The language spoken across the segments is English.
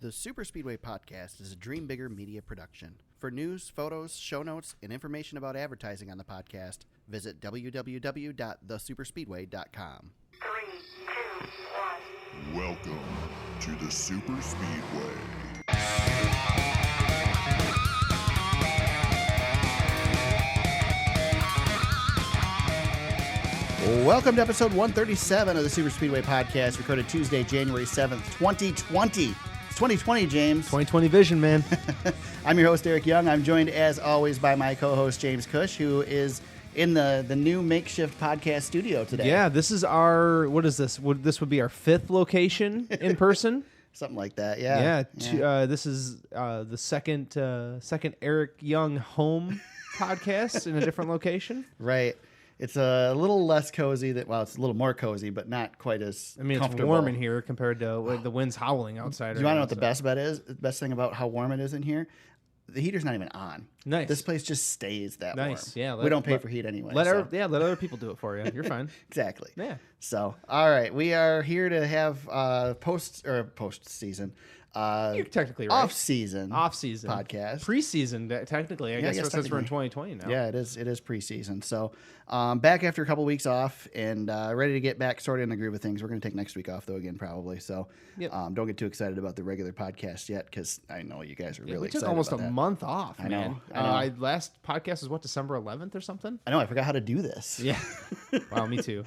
The Super Speedway Podcast is a Dream Bigger media production. For news, photos, show notes, and information about advertising on the podcast, visit www.thesuperspeedway.com. 3, 2, 1. Welcome to the Super Speedway. Welcome to episode 137 of the Super Speedway Podcast, recorded Tuesday, January 7th, 2020. It's 2020, James. 2020 vision, man. I'm your host, Eric Young. I'm joined, as always, by my co-host, James Cush, who is in the new makeshift podcast studio today. Yeah, this is our, what is this? This would be our fifth location in person. Something like that, yeah. This is the second Eric Young home podcast in a different location. Right. It's a little less cozy. It's a little more cozy, but not quite as comfortable. It's warm in here compared to the wind's howling outside. Do you want to know what the best bet is? The best thing about how warm it is in here? The heater's not even on. Nice. This place just stays that warm. Yeah. We don't pay for heat anyway. Let other people do it for you. You're fine. Exactly. Yeah. So, all right, we are here to have post season. You're technically right. Off-season podcast. Pre-season, technically. I guess since we're in 2020 now. Yeah, it is pre-season. So back after a couple weeks off and ready to get back sort of in the groove of things. We're going to take next week off, though, again, probably. So don't get too excited about the regular podcast yet, because I know you guys are really excited. We took almost about a that. month off, man. I know. Last podcast was, December 11th or something? I know. I forgot how to do this. Yeah. Wow, me too.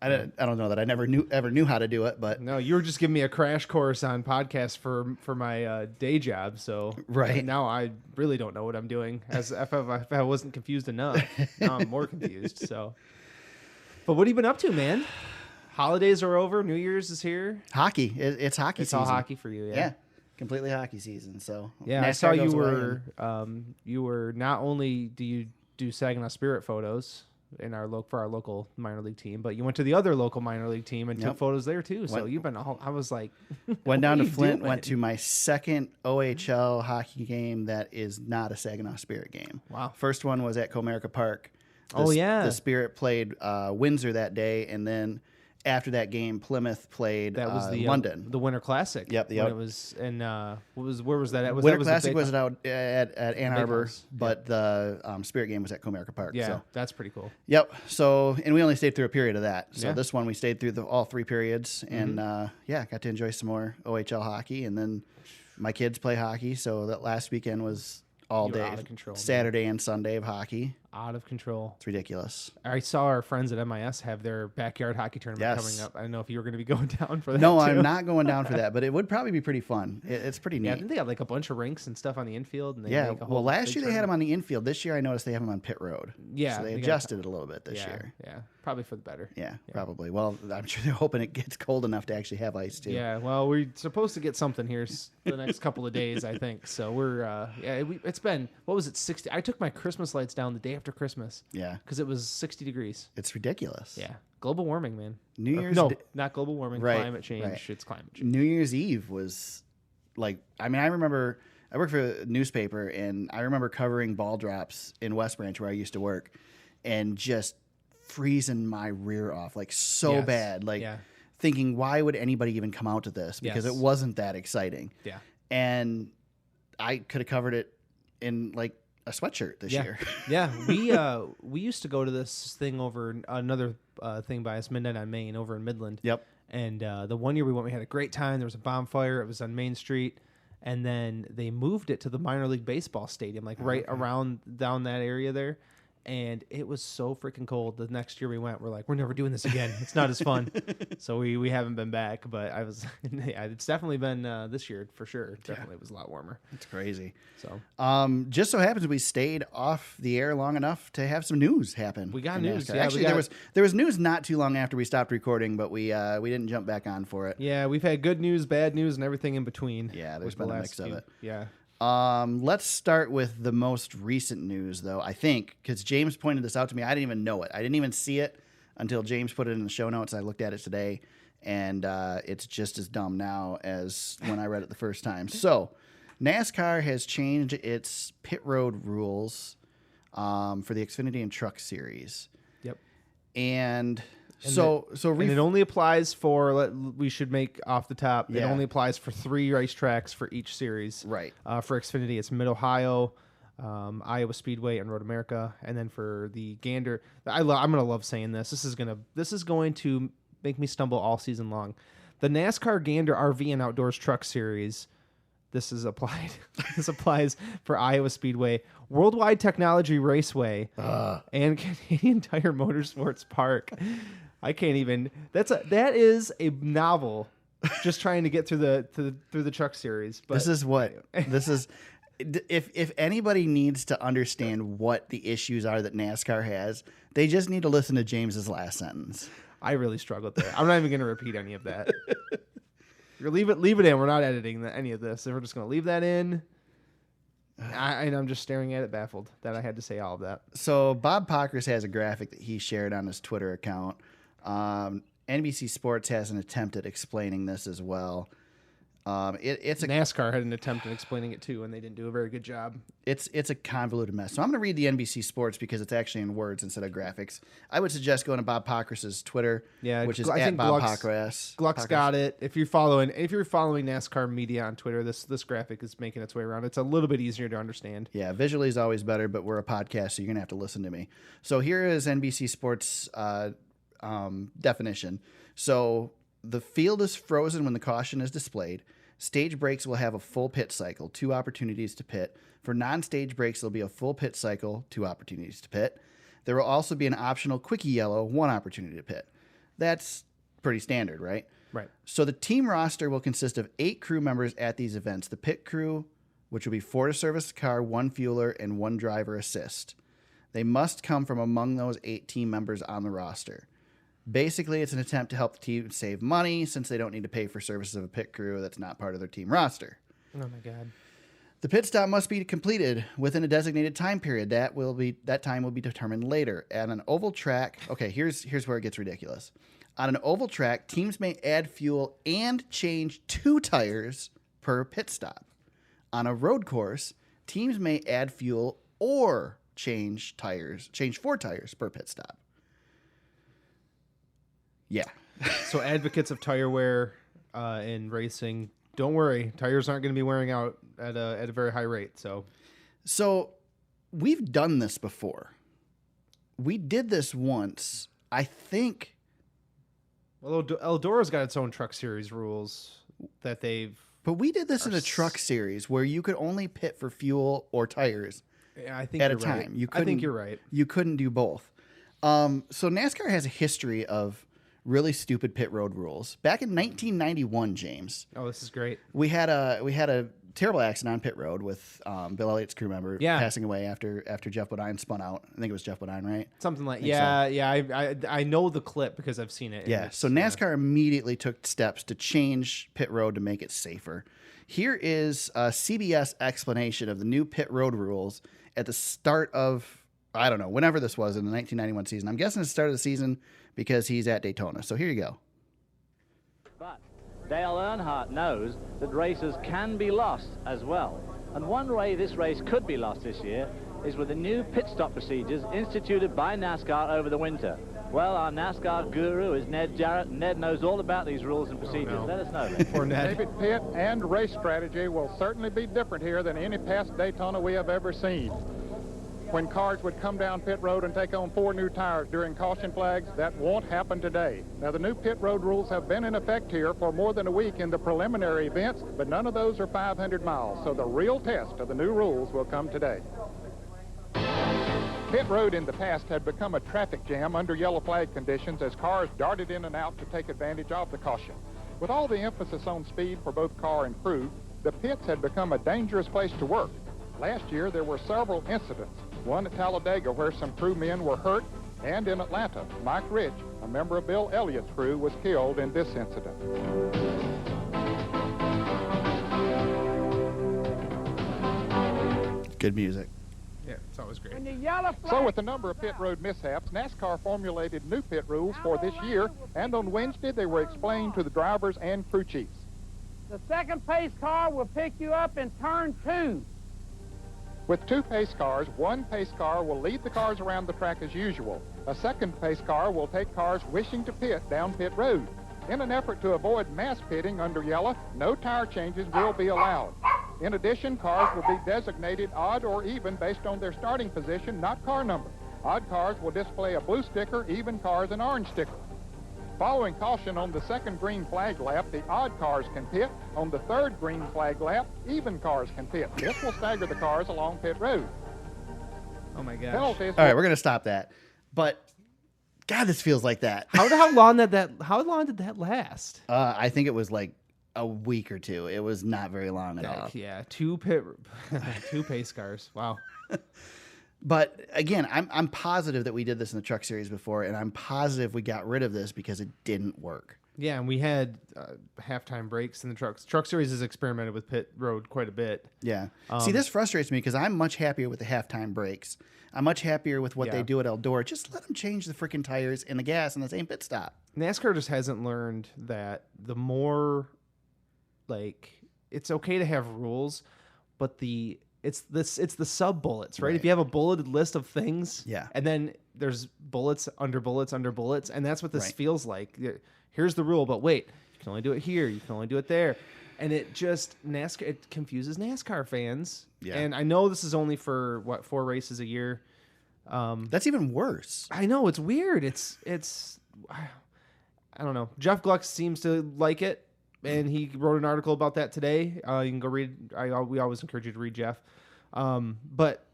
I don't know that I ever knew how to do it, but no, you were just giving me a crash course on podcasts for my day job. So right now I really don't know what I'm doing. As if I wasn't confused enough, now I'm more confused. So, but what have you been up to, man? Holidays are over. New Year's is here. Hockey. It's hockey it's season. It's all hockey for you. Yeah. Completely hockey season. So yeah, NASCAR I saw you goes were not only do you do Saginaw Spirit photos for our local minor league team, but you went to the other local minor league team and took photos there too. So you've been I was like, went down to Flint, went to my second OHL hockey game that is not a Saginaw Spirit game. Wow. First one was at Comerica Park. The Spirit played Windsor that day, and then after that game, Plymouth played London. The Winter Classic. Yep. It was in where was that at? Winter Classic was out at Ann Arbor, but the Spirit game was at Comerica Park. Yeah, so. That's pretty cool. Yep. So, and we only stayed through a period of that. So this one we stayed through all three periods, and got to enjoy some more OHL hockey. And then my kids play hockey, so that last weekend was all day, out of control, Saturday and Sunday of hockey. Out of control. It's ridiculous. I saw our friends at MIS have their backyard hockey tournament coming up. I don't know if you were going to be going down for that. No, too. I'm not going down for that, but it would probably be pretty fun. It's pretty neat. Yeah, didn't they have like a bunch of rinks and stuff on the infield? And last year they had them on the infield. This year I noticed they have them on pit road. Yeah. So they adjusted it a little bit this year. Yeah, probably for the better. Yeah, probably. Well, I'm sure they're hoping it gets cold enough to actually have ice too. Yeah, well, we're supposed to get something here the next couple of days, I think. So we're, it's been, what was it, 60? I took my Christmas lights down the day after Christmas. Yeah. Because it was 60 degrees. It's ridiculous. Yeah. Global warming, man. Not global warming. Right, climate change. Right. It's climate change. New Year's Eve was I remember I worked for a newspaper, and I remember covering ball drops in West Branch where I used to work, and just freezing my rear off bad. Thinking, why would anybody even come out to this? Because it wasn't that exciting. Yeah. And I could have covered it in a sweatshirt this year. Yeah, we used to go to this thing over another thing by us, Midnight on Main, over in Midland. Yep. And the one year we went, we had a great time. There was a bonfire. It was on Main Street. And then they moved it to the minor league baseball stadium, around down that area there. And it was so freaking cold. The next year we went, we're like, we're never doing this again. It's not as fun. So we haven't been back. But it's definitely been this year for sure. Definitely was a lot warmer. It's crazy. So just so happens we stayed off the air long enough to have some news happen. We got news. Yeah, actually, there was news not too long after we stopped recording, but we didn't jump back on for it. Yeah, we've had good news, bad news, and everything in between. Yeah, there's been a mix of it. Yeah. Let's start with the most recent news, though, I think, because James pointed this out to me. I didn't even know it. I didn't even see it until James put it in the show notes. I looked at it today, and it's just as dumb now as when I read it the first time. So, NASCAR has changed its pit road rules for the Xfinity and Truck Series. Yep. And So And it only applies for, we should make off the top, it Yeah. only applies for 3 racetracks for each series. Right. For Xfinity, it's Mid-Ohio, Iowa Speedway, and Road America. And then for the Gander, I'm going to love saying this. This is going to make me stumble all season long. The NASCAR Gander RV and Outdoors Truck Series, this is applied. This applies for Iowa Speedway, Worldwide Technology Raceway, and Canadian Tire Motorsports Park. I can't even. That is a novel. Just trying to get through the truck series. But this is. If anybody needs to understand what the issues are that NASCAR has, they just need to listen to James's last sentence. I really struggled there. I'm not even going to repeat any of that. Leave it in. We're not editing any of this. We're just going to leave that in. And I'm just staring at it, baffled that I had to say all of that. So Bob Pockris has a graphic that he shared on his Twitter account. NBC Sports has an attempt at explaining this as well. It's a NASCAR had an attempt at explaining it too, and they didn't do a very good job. It's a convoluted mess. So I'm going to read the NBC Sports because it's actually in words instead of graphics. I would suggest going to Bob Pockris's Twitter, which is at Bob Pockris. Gluck's got it. If you're following NASCAR media on Twitter, this graphic is making its way around. It's a little bit easier to understand. Yeah, visually is always better, but we're a podcast, so you're going to have to listen to me. So here is NBC Sports definition. So the field is frozen when the caution is displayed. Stage breaks will have a full pit cycle, 2 opportunities to pit. For non-stage breaks, there'll be a full pit cycle, 2 opportunities to pit. There will also be an optional quickie yellow, 1 opportunity to pit. That's pretty standard, right? Right. So the team roster will consist of 8 crew members at these events. The pit crew, which will be 4 to service the car, 1 fueler, and 1 driver assist. They must come from among those 8 team members on the roster. Basically, it's an attempt to help the team save money since they don't need to pay for services of a pit crew that's not part of their team roster. Oh my God. The pit stop must be completed within a designated time period. That time will be determined later. At an oval track, okay, here's where it gets ridiculous. On an oval track, teams may add fuel and change 2 tires per pit stop. On a road course, teams may add fuel or change 4 tires per pit stop. Yeah. So advocates of tire wear in racing, don't worry, tires aren't going to be wearing out at a very high rate. So we've done this before. We did this once. I think. Well, Eldora's got its own truck series rules that they've. But we did this in a truck series where you could only pit for fuel or tires I think at you're a time. Right. You I think you're right. You couldn't do both. So NASCAR has a history of really stupid pit road rules. Back in 1991, James. Oh, this is great. We had a terrible accident on pit road with Bill Elliott's crew member passing away after Jeff Bodine spun out. I think it was Jeff Bodine, right? Something like I know the clip because I've seen it. Yeah. So NASCAR immediately took steps to change pit road to make it safer. Here is a CBS explanation of the new pit road rules at the start of, I don't know, whenever this was in the 1991 season. I'm guessing it's the start of the season because he's at Daytona. So here you go. But Dale Earnhardt knows that races can be lost as well. And one way this race could be lost this year is with the new pit stop procedures instituted by NASCAR over the winter. Well, our NASCAR guru is Ned Jarrett. Ned knows all about these rules and procedures. Oh, no. Let us know, Ned. Poor Ned. David, pit and race strategy will certainly be different here than any past Daytona we have ever seen. When cars would come down pit road and take on 4 new tires during caution flags, that won't happen today. Now, the new pit road rules have been in effect here for more than a week in the preliminary events, but none of those are 500 miles, so the real test of the new rules will come today. Pit road in the past had become a traffic jam under yellow flag conditions as cars darted in and out to take advantage of the caution. With all the emphasis on speed for both car and crew, the pits had become a dangerous place to work. Last year, there were several incidents. One at Talladega where some crewmen were hurt, and in Atlanta, Mike Rich, a member of Bill Elliott's crew, was killed in this incident. Good music. Yeah, it's always great. So with a number of pit road mishaps, NASCAR formulated new pit rules for this year, and on Wednesday they were explained to the drivers and crew chiefs. The second pace car will pick you up in turn 2. With 2 pace cars, 1 pace car will lead the cars around the track as usual. A second pace car will take cars wishing to pit down pit road. In an effort to avoid mass pitting under yellow, no tire changes will be allowed. In addition, cars will be designated odd or even based on their starting position, not car number. Odd cars will display a blue sticker, even cars an orange sticker. Following caution on the second green flag lap, the odd cars can pit. On the third green flag lap, even cars can pit. This will stagger the cars along pit road. Oh my gosh. Penalties All right, we're gonna stop that. But God, this feels like that. How long did that last? I think it was like a week or two. It was not very long at all. Yeah, two pace cars. Wow. But again, I'm positive that we did this in the truck series before, and I'm positive we got rid of this because it didn't work. Yeah, and we had halftime breaks in the trucks. Truck Series has experimented with pit road quite a bit. Yeah. See, this frustrates me because I'm much happier with the halftime breaks. I'm much happier with what they do at Eldora. Just let them change the freaking tires and the gas in the same pit stop. NASCAR just hasn't learned that the more, it's okay to have rules, but it's the sub bullets, right? If you have a bulleted list of things, and then there's bullets under bullets under bullets, and that's what this feels like. Here's the rule, but wait, you can only do it here, you can only do it there, and it confuses NASCAR fans. Yeah. And I know this is only for 4 races a year. That's even worse. I know, it's weird. It's I don't know. Jeff Gluck seems to like it, and he wrote an article about that today. You can go read. We always encourage you to read Jeff. But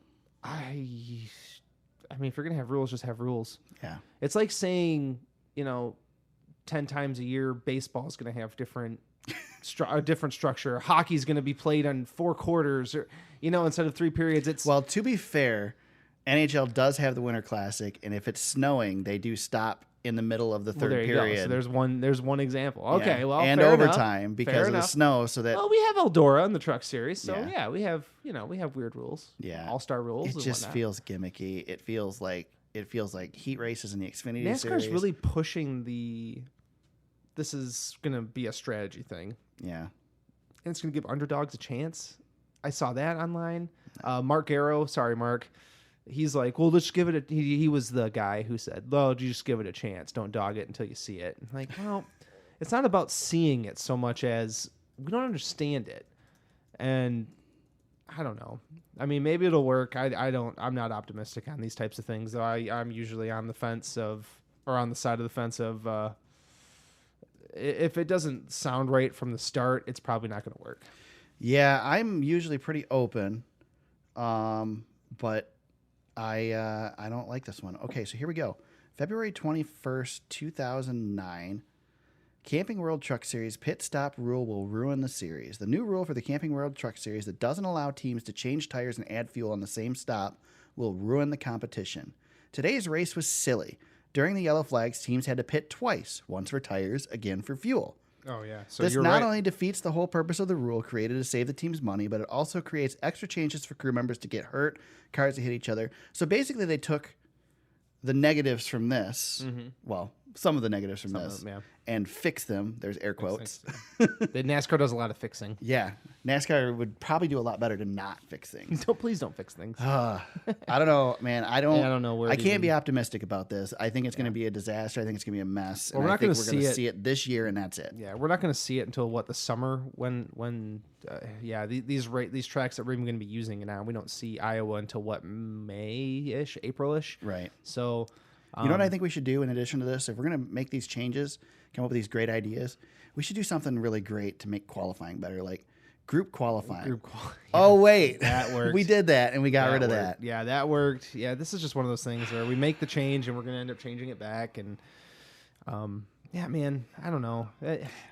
I mean, if you're gonna have rules, just have rules. Yeah. It's like saying, 10 times a year, baseball is gonna have a different structure. Hockey's gonna be played on 4 quarters, or instead of 3 periods. Well, to be fair, NHL does have the Winter Classic, and if it's snowing, they do stop in the middle of the third period. Go. So there's one example. Okay, well, and fair overtime enough. because of the snow. So that we have Eldora in the Truck Series, so we have weird rules. Yeah, all-star rules. It just feels gimmicky. It feels like heat races in the Xfinity NASCAR's series. really pushing this is going to be a strategy thing. Yeah, and it's going to give underdogs a chance. I saw that online. Mark Garrow, sorry, Mark. He's like, well, let's give it he was the guy who said, well, you just give it a chance. Don't dog it until you see it. I'm like, well, it's not about seeing it so much as we don't understand it. And I don't know. I mean, maybe it'll work. I'm not optimistic on these types of things, though. I'm usually on the fence or on the side of the fence of, if it doesn't sound right from the start, it's probably not going to work. Yeah, I'm usually pretty open. But I don't like this one. Okay, so here we go. February 21st, 2009. Camping World Truck Series pit stop rule will ruin the series. The new rule for the Camping World Truck Series that doesn't allow teams to change tires and add fuel on the same stop will ruin the competition. Today's race was silly. During the yellow flags, teams had to pit twice, once for tires, again for fuel. Oh, yeah. So this not only defeats the whole purpose of the rule created to save the team's money, but it also creates extra chances for crew members to get hurt, cars to hit each other. So basically, they took the negatives from this, well, some of the negatives from this, and fixed them. There's air quotes. The NASCAR does a lot of fixing. Yeah. NASCAR would probably do a lot better to not fix things. Please don't fix things. I don't know, man. I don't know where I can't be optimistic about this. I think it's going to be a disaster. I think it's going to be a mess. Well, we're not going to see it this year, and that's it. Yeah, we're not going to see it until the summer when these tracks that we're even going to be using now. We don't see Iowa until May-ish, April-ish. Right. So, you know what I think we should do in addition to this? If we're going to make these changes, come up with these great ideas, we should do something really great to make qualifying better, like group qualifying. Oh, wait. That worked. We did that, and we got rid of that. Yeah, that worked. Yeah, this is just one of those things where we make the change, and we're going to end up changing it back. And, yeah, man, I don't know.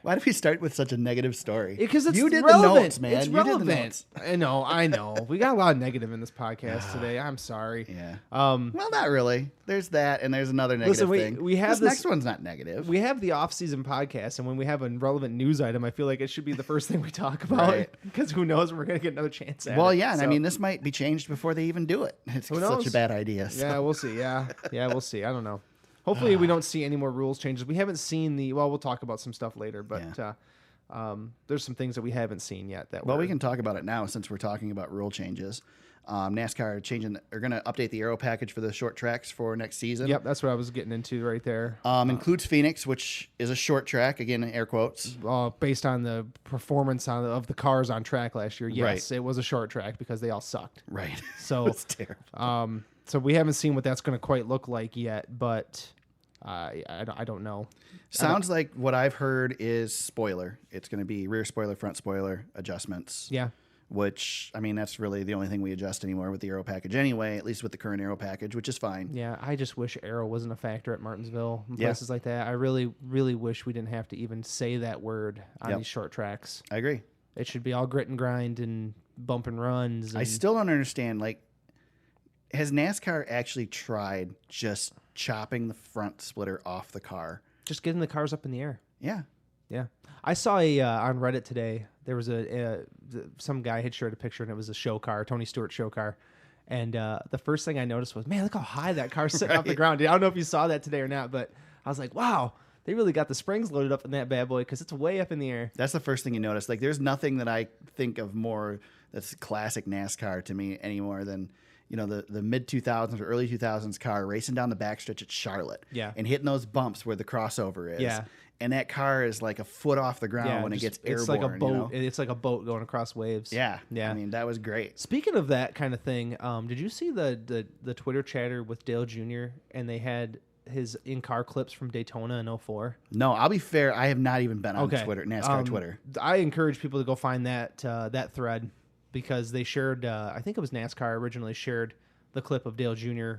Why did we start with such a negative story? Because you did relevant. The notes, man. It's you relevant. Did the notes. I know. We got a lot of negative in this podcast today. I'm sorry. Yeah. Well, not really. There's that, and there's another negative thing. We have this next one's not negative. We have the off-season podcast, and when we have a relevant news item, I feel like it should be the first thing we talk about, because who knows when we're going to get another chance at it. Well, yeah, and I mean, this might be changed before they even do it. It's such a bad idea. So. Yeah, we'll see. Yeah, we'll see. I don't know. Hopefully we don't see any more rules changes. We haven't seen we'll talk about some stuff later, but there's some things that we haven't seen yet. That Well, we can talk about it now since we're talking about rule changes. NASCAR are going to update the aero package for the short tracks for next season. Yep, that's what I was getting into right there. Includes Phoenix, which is a short track, again, air quotes. Based on the performance of the cars on track last year, yes, Right. it was a short track because they all sucked. Right. So It's terrible. So we haven't seen what that's going to quite look like yet, but I don't know. Sounds like what I've heard is spoiler. It's going to be rear spoiler, front spoiler adjustments. Yeah. Which, I mean, that's really the only thing we adjust anymore with the aero package anyway, at least with the current aero package, which is fine. Yeah, I just wish aero wasn't a factor at Martinsville and Yeah. places like that. I really, really wish we didn't have to even say that word on Yep. these short tracks. I agree. It should be all grit and grind and bump and runs. I and- still don't understand, like, has NASCAR actually tried just chopping the front splitter off the car? just getting the cars up in the air. Yeah. Yeah, I saw on Reddit today. There was some guy had shared a picture, and it was a show car, Tony Stewart show car. And the first thing I noticed was, man, look how high that car's sitting off the ground. I don't know if you saw that today or not, but I was like, wow, they really got the springs loaded up in that bad boy because it's way up in the air. That's the first thing you notice. Like, there's nothing that I think of more that's classic NASCAR to me anymore than, the mid 2000s or early 2000s car racing down the backstretch at Charlotte. Yeah. And hitting those bumps where the crossover is. Yeah. And that car is like a foot off the ground when it gets airborne. It's like a boat. It's like a boat going across waves. Yeah. Yeah. I mean, that was great. Speaking of that kind of thing, did you see the Twitter chatter with Dale Jr. and they had his in-car clips from Daytona in 04? No, I'll be fair. I have not even been on Twitter, NASCAR Twitter. I encourage people to go find that thread because they shared. I think it was NASCAR originally shared the clip of Dale Jr.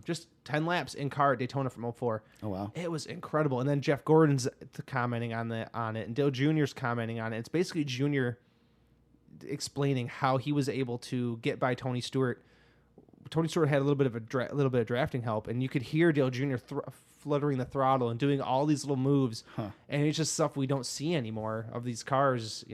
Just 10 laps in car at Daytona from 04. Oh, wow. It was incredible. And then Jeff Gordon's commenting on it, and Dale Jr.'s commenting on it. It's basically Jr. explaining how he was able to get by Tony Stewart. Tony Stewart had a little bit of drafting help, and you could hear Dale Jr. fluttering the throttle and doing all these little moves. And it's just stuff we don't see anymore of these cars,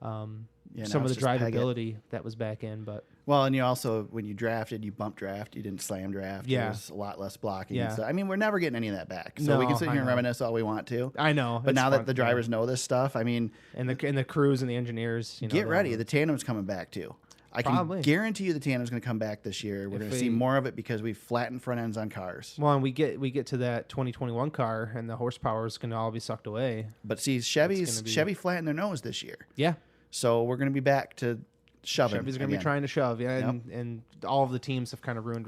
some of the drivability that was back in. But well, and you also, when you drafted, you bump draft. You didn't slam draft. Yeah. There was a lot less blocking. Yeah. So, I mean, we're never getting any of that back. So No, we can sit I here and know. reminisce all we want to. I know. But it's now fun, that the drivers know this stuff, I mean, and the crews and the engineers, get ready. The tandem's coming back too. I can Probably. guarantee you the tandem's going to come back this year. We're If going to see they- more of it because we've flattened front ends on cars. Well, and we get to that 2021 car, and the horsepower is going to all be sucked away. But see, gonna be- Chevy flattened their nose this year. Yeah, So we're going to be back to shoving. Chevy's going to be again. trying to shove. Yeah, and all of the teams have kind of ruined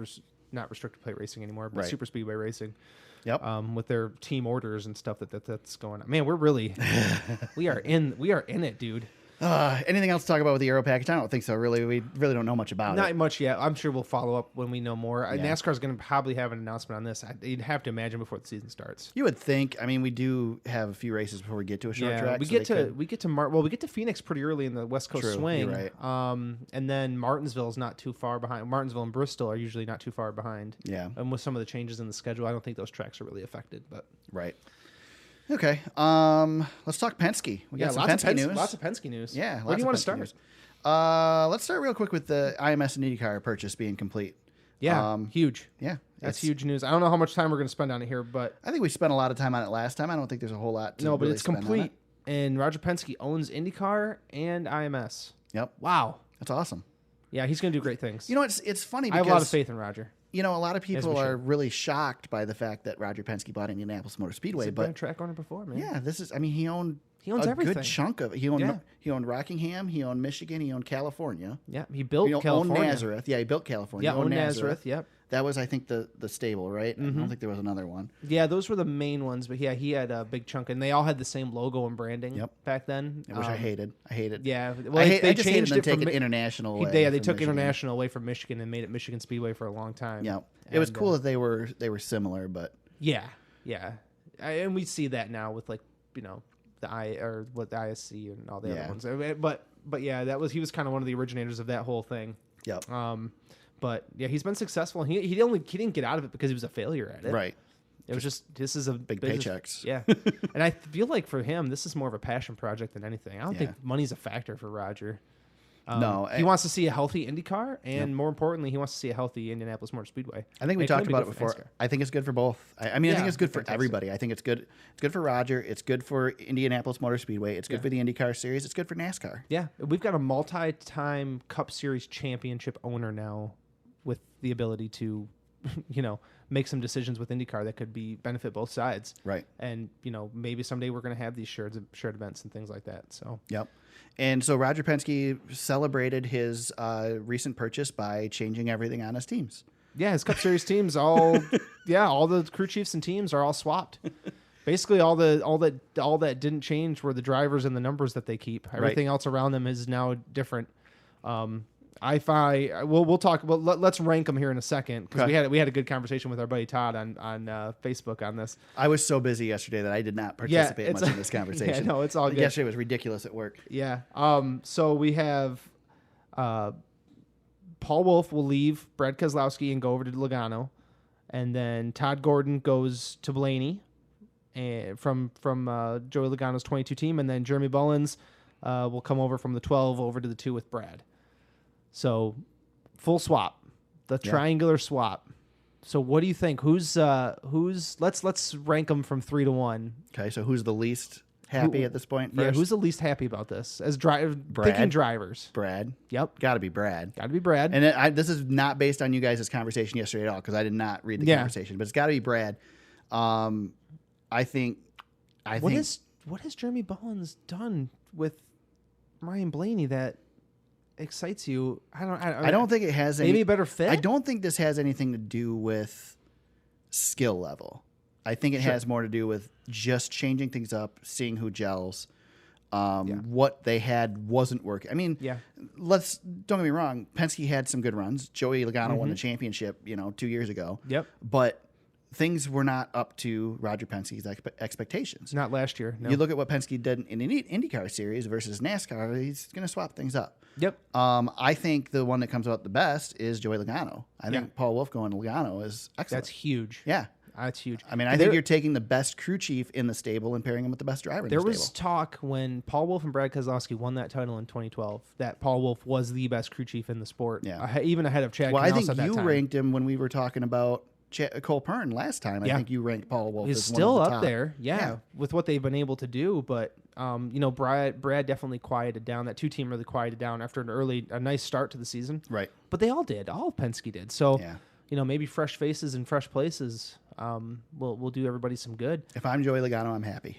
not restricted plate racing anymore, but Right. super speedway racing. Yep. With their team orders and stuff that's going on. Man, we're really we are in it, dude. Anything else to talk about with the aero package? I don't think so. Really, we really don't know much about Not it. much yet. I'm sure we'll follow up when we know more. Yeah. NASCAR's going to probably have an announcement on this. You'd have to imagine before the season starts. You would think. I mean, we do have a few races before we get to a short track. we so get they to could- we get to Phoenix pretty early in the West Coast True, swing. you're right. And then Martinsville is not too far behind. Martinsville and Bristol are usually not too far behind. Yeah. And with some of the changes in the schedule, I don't think those tracks are really affected. But Right. Okay. Let's talk Penske. We got some lots Penske of news. Lots of Penske news. Yeah. Where do you want to Penske start? news. Let's start real quick with the IMS and IndyCar purchase being complete. Yeah, huge. Yeah. That's it's- huge news. I don't know how much time we're going to spend on it here, but I think we spent a lot of time on it last time. I don't think there's a whole lot to no, but really it's spend on complete. it. And Roger Penske owns IndyCar and IMS. Yep. Wow. That's awesome. Yeah, he's going to do great things. You know, it's funny I because have a lot of faith in Roger. You know, a lot of people we are should. really shocked by the fact that Roger Penske bought Indianapolis Motor Speedway, He's been a but track owner before, man. yeah, this is. I mean, he owned owns a everything. good chunk of it. He owned Yeah. he owned Rockingham, he owned Michigan, he owned California. Yeah, he built He owned California. Nazareth. Yeah, he built California. Yeah, He owned owned Nazareth. Yep. That was, I think, the stable, right? I don't think there was another one. Yeah, those were the main ones, but yeah, he had a big chunk, and they all had the same logo and branding Yep. back then. Which I hated. I hated. Yeah, I, well, hate, they I just hated changed them it from taking Mi- international away. they from took Michigan. international away from Michigan and made it Michigan Speedway for a long time. Yeah, it was And, cool that they were similar, but Yeah, yeah, and we see that now with the ISC and all the Yeah. other ones. But yeah, he was kind of one of the originators of that whole thing. yep, But yeah, he's been successful. And he didn't get out of it because he was a failure at it. right. It was just this is a Big business- paychecks. Yeah, and I feel like for him, this is more of a passion project than anything. I don't Yeah. think money's a factor for Roger. No, He wants to see a healthy IndyCar, and more importantly, he wants to see a healthy Indianapolis Motor Speedway. I think we It talked could be about it good for before. NASCAR. I think it's good for both. I mean, I think Yeah, it's good for fantastic. everybody. I think it's good. It's good for Roger. It's good for Indianapolis Motor Speedway. It's good Yeah. for the IndyCar series. It's good for NASCAR. Yeah, we've got a multi-time Cup Series championship owner now with the ability to, make some decisions with IndyCar that could benefit both sides. Right. And, maybe someday we're going to have these shared events and things like that. So, Yep. And so Roger Penske celebrated his recent purchase by changing everything on his teams. yeah, his Cup Series teams all the crew chiefs and teams are all swapped. Basically, all that didn't change were the drivers and the numbers that they keep. Everything else around them is now different. We'll talk. Well, let's rank them here in a second because we had a good conversation with our buddy Todd on Facebook on this. I was so busy yesterday that I did not participate much in this conversation. Yeah, no, it's all good. Yesterday was ridiculous at work. Yeah. So we have Paul Wolf will leave Brad Keselowski and go over to Logano, and then Todd Gordon goes to Blaney, and from Joey Logano's 22 team, and then Jeremy Bullins will come over from the 12 over to the 2 with Brad. So full swap, the triangular swap. So what do you think? Who's let's rank them from 3 to 1. Okay, so who's the least happy at this point first? Yeah, who's the least happy about this? Picking drivers. Brad. Yep. Got to be Brad. Got to be Brad. And this is not based on you guys' conversation yesterday at all because I did not read the conversation, but it's got to be Brad. I think. What has Jeremy Bullins done with Ryan Blaney that excites you? I don't think it has maybe a better fit. I don't think this has anything to do with skill level. I think it has more to do with just changing things up, seeing who gels. What they had wasn't working. I mean, don't get me wrong. Penske had some good runs. Joey Logano won the championship, 2 years ago. Yep. But things were not up to Roger Penske's expectations. Not last year. No. You look at what Penske did in the IndyCar series versus NASCAR. He's going to swap things up. Yep. I think the one that comes out the best is Joey Logano. I think Paul Wolf going to Logano is excellent. That's huge. Yeah. That's huge. I mean, I think you're taking the best crew chief in the stable and pairing him with the best driver in the stable. There was talk when Paul Wolf and Brad Keselowski won that title in 2012 that Paul Wolf was the best crew chief in the sport. Yeah. Even ahead of Chad Well, I Knaus think at that you time. ranked him when we were talking about Cole Pern last time. I think you ranked Paul Wolf He's as still one of the up top. there, with what they've been able to do. But Brad definitely quieted down. That 2-team really quieted down after a nice start to the season. Right. But they all did. All of Penske did. So Yeah. maybe fresh faces and fresh places will do everybody some good. If I'm Joey Logano, I'm happy.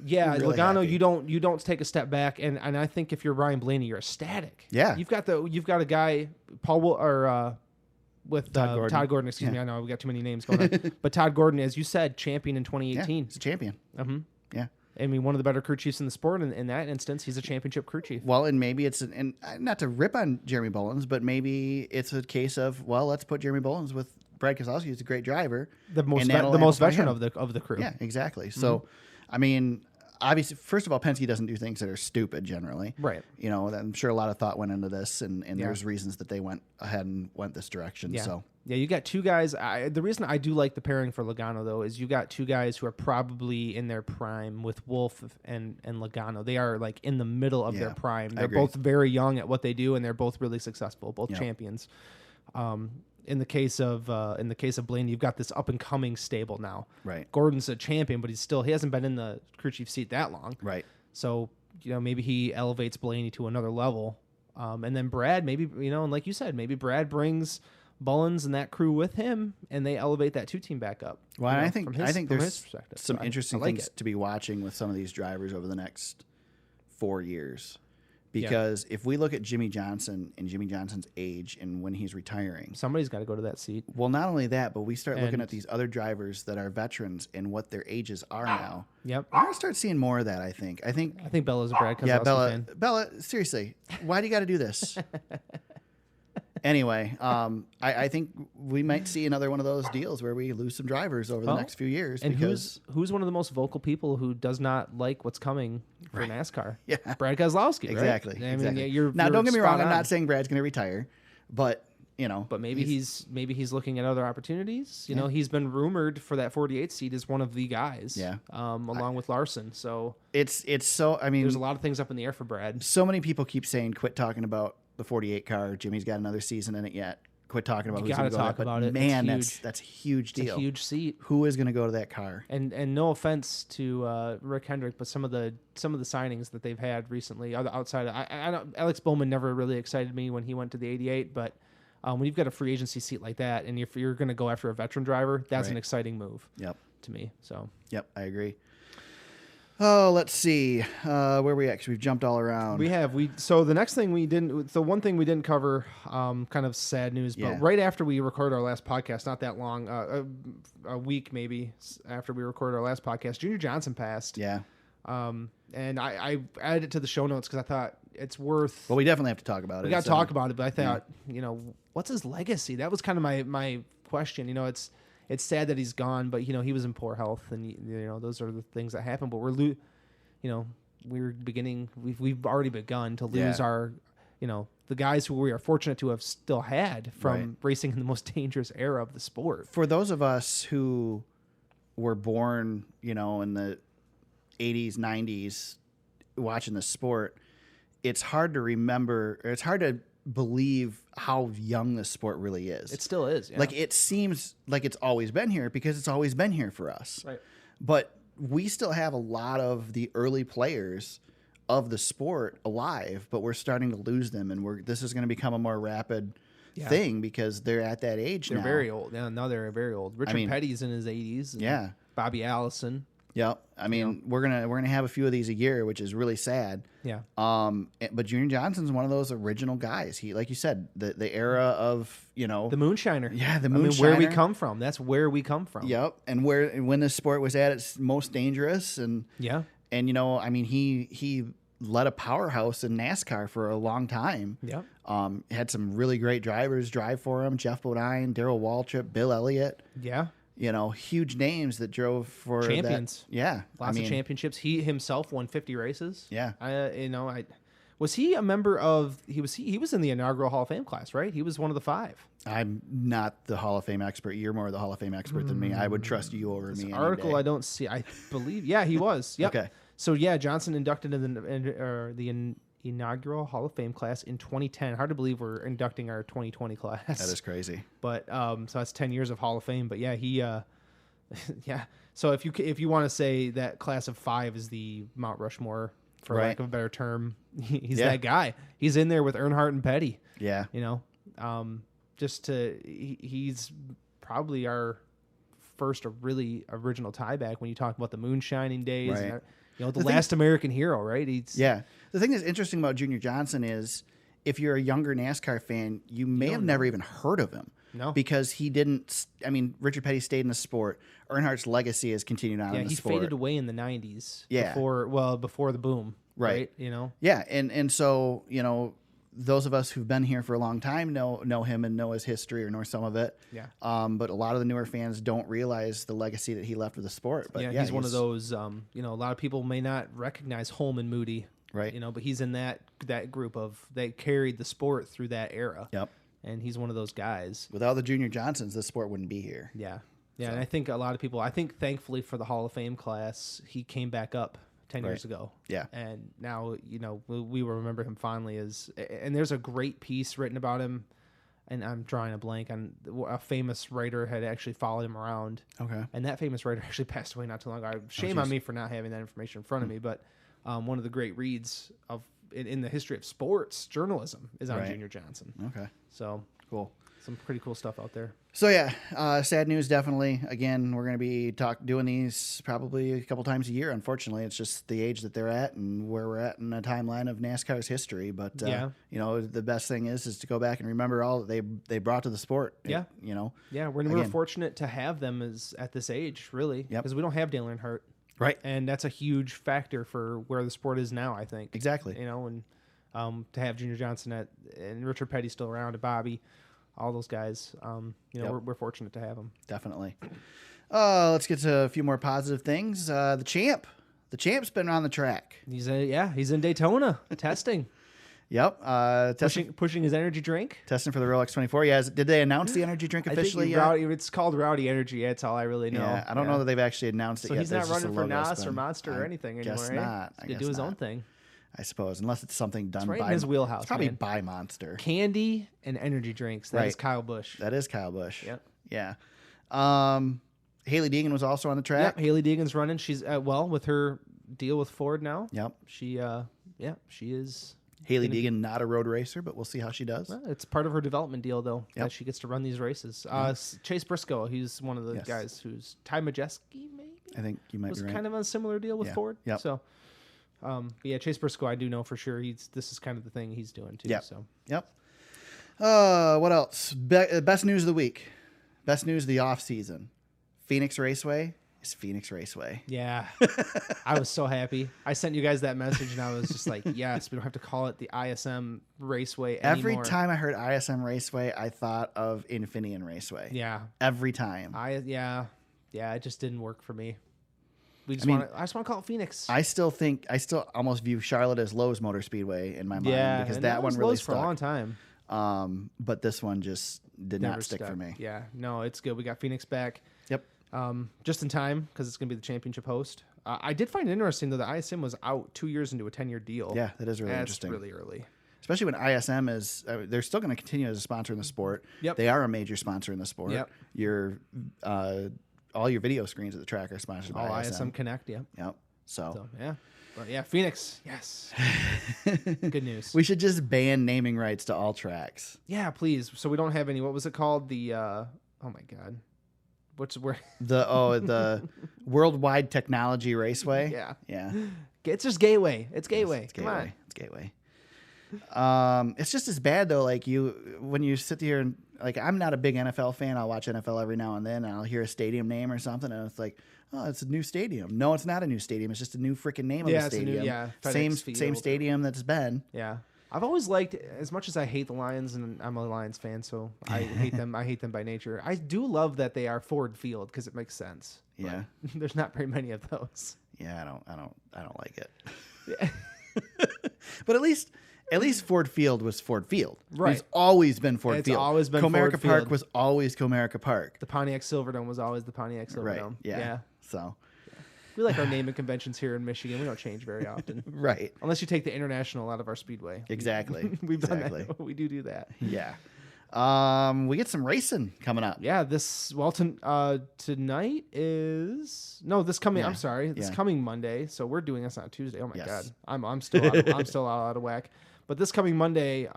Yeah, really Logano, happy. you don't take a step back, and I think if you're Ryan Blaney, you're ecstatic. Yeah. you've got a guy with Todd Gordon. Excuse me, I know we got too many names going on, but Todd Gordon, as you said, champion in 2018. He's a champion. Yeah. I mean, one of the better crew chiefs in the sport. In that instance, he's a championship crew chief. Well, and maybe and not to rip on Jeremy Bullins, but maybe it's a case of, well, let's put Jeremy Bullins with Brad Keselowski, who's a great driver. The most and that'll veteran amplify him. of the crew. Yeah, exactly. So, I mean, obviously, first of all, Penske doesn't do things that are stupid generally. Right. I'm sure a lot of thought went into this, and there's reasons that they went ahead and went this direction. Yeah. So, yeah, you got two guys. The reason I do like the pairing for Logano, though, is you got two guys who are probably in their prime with Wolf and Logano. They are like in the middle of their prime. They're both very young at what they do, and they're both really successful, both champions. In the case of Blaney, you've got this up and coming stable now. Right. Gordon's a champion, but he hasn't been in the crew chief seat that long. Right. So maybe he elevates Blaney to another level, and then Brad maybe and like you said, maybe Brad brings Bullins and that crew with him, and they elevate that 2-team back up. Well, I think there's perspective. some So interesting I like things it. to be watching with some of these drivers over the next 4 years. Because if we look at Jimmy Johnson and Jimmy Johnson's age and when he's retiring, Somebody's got to go to that seat. well, not only that, but we start looking And- at these other drivers that are veterans and what their ages are now. Yep. We're gonna start seeing more of that. I think. I think Bella's a Brad Keselowski Yeah, fan. Bella. Seriously, why do you got to do this? Anyway, I think we might see another one of those deals where we lose some drivers over the next few years. And because who's one of the most vocal people who does not like what's coming for NASCAR? Yeah. Brad Keselowski. exactly. Right? I mean, exactly. you're now, don't get me spot wrong. I'm on. not saying Brad's going to retire, but you know, But maybe he's looking at other opportunities. You know, he's been rumored for that 48 seat as one of the guys. Yeah. Along with Larson. So it's so. I mean, there's a lot of things up in the air for Brad. so many people keep saying, "Quit talking about the 48 car. Jimmy's got another season in it yet. Quit talking about You who's going gotta to go talk there." But about it. man, It's huge. that's a huge It's deal. a huge seat. Who is going to go to that car? And no offense to Rick Hendrick, but some of the signings that they've had recently, outside of, I don't, Alex Bowman never really excited me when he went to the 88, but when you've got a free agency seat like that, and if you're going to go after a veteran driver, that's an Right. exciting move. Yep. To me. So Yep, I agree. Oh, let's see. Where we at? 'Cause we've jumped all around. So the next thing the one thing we didn't cover, kind of sad news, Yeah. but right after we recorded our last podcast, not that long, a week maybe after we recorded our last podcast, Junior Johnson passed. Yeah. And I added it to the show notes because I thought it's worth. Well, we definitely have to talk about it. We got It's, to talk about it, but I thought, what's his legacy? That was kind of my question. It's sad that he's gone, but he was in poor health, and those are the things that happen. But we've already begun to lose Yeah. our, the guys who we are fortunate to have still had from Right. racing in the most dangerous era of the sport. For those of us who were born, in the 80s, 90s, watching the sport, it's hard to remember, or it's hard to believe how young the sport really is. It still is. Yeah. Like, it seems like it's always been here because it's always been here for us. Right. But we still have a lot of the early players of the sport alive, but we're starting to lose them, and this is going to become a more rapid thing because they're at that age they're now. very old. Yeah, now they're very old. Richard Petty's in his 80s. and Yeah. Bobby Allison. Yep. I mean, we're gonna have a few of these a year, which is really sad. Yeah. But Junior Johnson's one of those original guys. He, like you said, the era of The moonshiner. Yeah, the I mean, where we moonshiner. come from. That's where we come from. Yep. And when the sport was at its most dangerous, and Yeah. I mean, he led a powerhouse in NASCAR for a long time. Yep. Had some really great drivers drive for him: Jeff Bodine, Darrell Waltrip, Bill Elliott. Yeah. Huge names that drove for Champions. That. Yeah, Lots of championships. He himself won 50 races. Yeah. Was he a member of? He was in the inaugural Hall of Fame class, right? He was one of the 5. I'm not the Hall of Fame expert. You're more the Hall of Fame expert than me. I would trust you over me. any Article day. I don't see. I believe. Yeah, he was. Yep. Okay. So Johnson inducted in the inaugural Hall of Fame class in 2010. Hard to believe we're inducting our 2020 class. That is crazy. But so that's 10 years of Hall of Fame. But yeah, he yeah. So if you want to say that class of 5 is the Mount Rushmore, for Right. lack of a better term, he's Yeah. that guy. He's in there with Earnhardt and Petty. Yeah. He's probably our first really original tieback when you talk about the moonshining days. Right. And, the The thing- last American hero, right? Yeah. The thing that's interesting about Junior Johnson is if you're a younger NASCAR fan, you may have never even heard of him. No. Because he didn't. I mean, Richard Petty stayed in the sport. Earnhardt's legacy has continued on Yeah, in the he sport. faded away in the 90s. Yeah. Before the boom. Right. Right. Yeah, and so those of us who've been here for a long time know him and know his history or know some of it. Yeah. But a lot of the newer fans don't realize the legacy that he left with the sport. But Yeah, he's one of those. A lot of people may not recognize Holman Moody. Right. But he's in that group of that carried the sport through that era. Yep. And he's one of those guys. Without the Junior Johnsons, this sport wouldn't be here. Yeah. Yeah, and I think a lot of people. I think thankfully for the Hall of Fame class, he came back up 10 years ago. Yeah. And now, we will remember him fondly and there's a great piece written about him, and I'm drawing a blank on a famous writer had actually followed him around. Okay. And that famous writer actually passed away not too long ago. Shame on me for not having that information in front of me, but one of the great reads in the history of sports journalism is on Right. Junior Johnson. Okay. So Cool. some pretty cool stuff out there. So yeah, sad news definitely. Again, we're going to be doing these probably a couple times a year. Unfortunately, it's just the age that they're at and where we're at in a timeline of NASCAR's history. But the best thing is to go back and remember all that they brought to the sport. Yeah. Yeah, we're Again. fortunate to have them at this age, really, Yep. because we don't have Dale Earnhardt, Right. and that's a huge factor for where the sport is now. I think Exactly. and to have Junior Johnson and Richard Petty still around, and Bobby, all those guys, Yep. we're fortunate to have them. Definitely. Let's get to a few more positive things. The champ's been on the track. He's in Daytona testing. Yep. Pushing his energy drink. Testing for the Rolex 24. Yeah. Did they announce the energy drink officially yet? It's called Rowdy Energy. That's all I really know. Yeah, I don't know that they've actually announced it So yet. he's not There's just running a for logo NOS or spin. Monster or anything anymore. Guess eh? not. He's gonna do his own thing. I suppose, unless it's something done right by in his wheelhouse, It's probably man. by Monster. Candy and energy drinks. That is Right. Kyle Busch. That is Kyle Busch. Yep. Yeah. Haley Deegan was also on the track. Yep. Haley Deegan's running. She's with her deal with Ford now. Yep. She she is. Haley Deegan, not a road racer, but we'll see how she does. Well, it's part of her development deal, though, Yep. that she gets to run these races. Chase Briscoe, he's one of the Yes. guys who's Ty Majeski, maybe I think you might was be right. kind of on a similar deal with Yeah. Ford. Yep. So, but yeah, Chase Briscoe, I do know for sure. This is kind of the thing he's doing too. Yep. So Yep. What else? Best news of the week. Best news of the off season. Phoenix Raceway is Phoenix Raceway. yeah, I was so happy. I sent you guys that message, and I was just like, yes, we don't have to call it the ISM Raceway Every anymore. time I heard ISM Raceway, I thought of Infineon Raceway. Yeah, Every time. yeah, it just didn't work for me. I just mean, want to call it Phoenix. I still almost view Charlotte as Lowe's Motor Speedway in my mind because and that one was really Lowe's for a long stuck. time. But this one just did Never not stick stuck. for me. Yeah, no, it's good. We got Phoenix back. Yep. Just in time because it's going to be the championship host. I did find it interesting though that ISM was out 2 years into a 10-year deal. Yeah, that is really That's interesting. really early. Especially when ISM is, they're still going to continue as a sponsor in the sport. Yep. They are a major sponsor in the sport. Yep. All your video screens at the track are sponsored by All ISM. ISM Connect, yeah. Yep. So yeah, but yeah, Phoenix, yes. Good news. We should just ban naming rights to all tracks. Yeah, please. So we don't have any. What was it called? The oh my god, where? The Worldwide Technology Raceway. Yeah. Yeah. It's just Gateway. It's Gateway. It's Come Gateway. on. It's Gateway. It's just as bad though. Like when you sit here and like, I'm not a big NFL fan. I'll watch NFL every now and then, and I'll hear a stadium name or something, and it's like, oh, it's a new stadium. No, it's not a new stadium. It's just a new freaking name of Yeah, the it's a new- stadium. yeah, same FedEx same Field. stadium that's been. Yeah. I've always liked, as much as I hate the Lions, and I'm a Lions fan, so I hate them. I hate them by nature. I do love that they are Ford Field because it makes sense. But Yeah. there's not very many of those. Yeah, I don't like it. But at least Ford Field was Ford Field. Right. It's always been Ford It's Field. always been Comerica Ford Park Field. was always Comerica Park. The Pontiac Silverdome was always the Pontiac Silverdome. Right. Yeah. So. We like our naming conventions here in Michigan. We don't change very often. Right. Unless you take the international out of our speedway. Exactly. We've exactly. done that. We do that. Yeah. We get some racing coming up. Yeah, tonight is this coming. Yeah. I'm sorry, this Yeah. coming Monday. So we're doing this on Tuesday. Oh my Yes. god, I'm still I'm still out of whack. But this coming Monday,